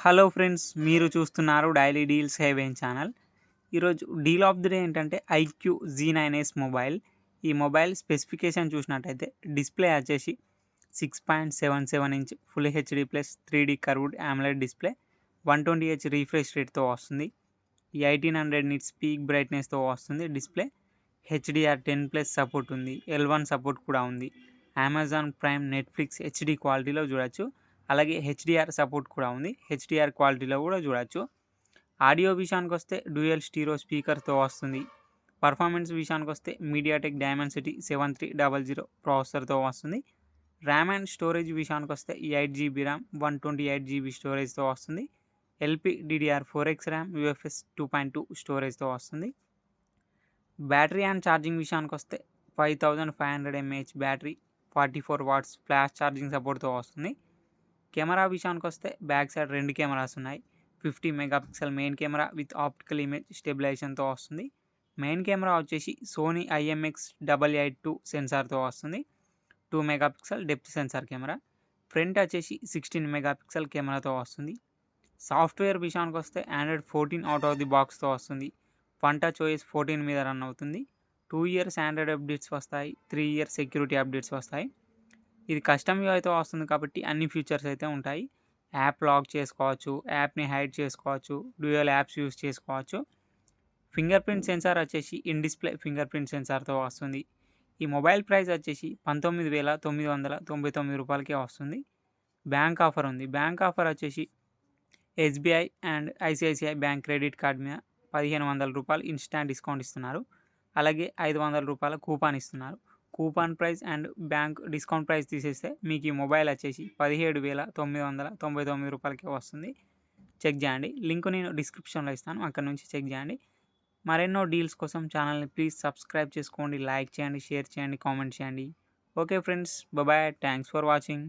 Hello friends, మీరు చూస్తున్నారు daily deals heaven channel. ఈరోజు డీల్ ఆఫ్ ది డే ఏంటంటే ఐక్యూ Z9s మొబైల్. ఈ మొబైల్ స్పెసిఫికేషన్ చూసినట్టయితే డిస్ప్లే వచ్చేసి 6.77 inch full HD plus 3D curved AMOLED display, 120Hz refresh రేట్తో వస్తుంది. ఈ 1800 నిట్స్ పీక్ బ్రైట్నెస్తో వస్తుంది. డిస్ప్లే HDR10+ సపోర్ట్ ఉంది, L1 సపోర్ట్ కూడా ఉంది. అమెజాన్ ప్రైమ్, నెట్ఫ్లిక్స్ హెచ్డి క్వాలిటీలో చూడొచ్చు. అలాగే హెచ్డిఆర్ సపోర్ట్ కూడా ఉంది, హెచ్డిఆర్ క్వాలిటీలో కూడా చూడొచ్చు. ఆడియో విషయానికి వస్తే డ్యూయల్ స్టీరో స్పీకర్తో వస్తుంది. పర్ఫార్మెన్స్ విషయానికి వస్తే మీడియాటెక్ డైమెన్సిటీ 7300 ప్రాసెసర్తో వస్తుంది. ర్యామ్ అండ్ స్టోరేజ్ విషయానికి వస్తే 8GB ర్యామ్, 128GB స్టోరేజ్తో వస్తుంది. LPDDR4X ర్యామ్, UFS 2.2 స్టోరేజ్తో వస్తుంది. బ్యాటరీ అండ్ ఛార్జింగ్ విషయానికి వస్తే 5500 mAh battery, 44 watts flash charging సపోర్ట్తో వస్తుంది. కెమెరా విషయానికి వస్తే బ్యాక్ సైడ్ 2 కెమెరాస్ ఉన్నాయి. 50 megapixel main camera with optical image స్టెబిలైజేషన్తో వస్తుంది. మెయిన్ కెమెరా వచ్చేసి సోనీ IMX882 సెన్సార్తో వస్తుంది. 2 megapixel depth sensor camera. Front వచ్చేసి 16 మెగాపిక్సెల్ కెమెరాతో వస్తుంది. సాఫ్ట్వేర్ విషయానికి వస్తే Android 14 అవుట్ ఆఫ్ ది బాక్స్తో వస్తుంది. వన్ టచ్ OS 14 మీద రన్ అవుతుంది. 2 ఇయర్స్ ఆండ్రాయిడ్ అప్డేట్స్ వస్తాయి, 3 ఇయర్స్ సెక్యూరిటీ అప్డేట్స్ వస్తాయి. ఇది కస్టమ్ యూఐతో వస్తుంది కాబట్టి అన్ని ఫీచర్స్ అయితే ఉంటాయి. యాప్ లాక్ చేసుకోవచ్చు, యాప్ని హైడ్ చేసుకోవచ్చు, డ్యూయల్ యాప్స్ యూస్ చేసుకోవచ్చు. ఫింగర్ ప్రింట్ సెన్సార్ వచ్చేసి ఇన్ డిస్ప్లే ఫింగర్ ప్రింట్ సెన్సార్తో వస్తుంది. ఈ మొబైల్ ప్రైస్ వచ్చేసి 19,999 రూపాయలకే వస్తుంది. బ్యాంక్ ఆఫర్ ఉంది. బ్యాంక్ ఆఫర్ వచ్చేసి SBI and ICICI bank credit card మీద 1500 రూపాయలు ఇన్స్టాంట్ డిస్కౌంట్ ఇస్తున్నారు. అలాగే 500 రూపాయల కూపాన్ ఇస్తున్నారు. Coupon price and bank discount price తీసేస్తే మీకు ఈ మొబైల్ వచ్చేసి 17,999 రూపాయలకే వస్తుంది. చెక్ చేయండి. లింక్ నేను డిస్క్రిప్షన్లో ఇస్తాను, అక్కడ నుంచి చెక్ చేయండి. మరెన్నో డీల్స్ కోసం ఛానల్ని ప్లీజ్ సబ్స్క్రైబ్ చేసుకోండి, లైక్ చేయండి, షేర్ చేయండి, కామెంట్ చేయండి. Okay friends, bye. Thanks for watching.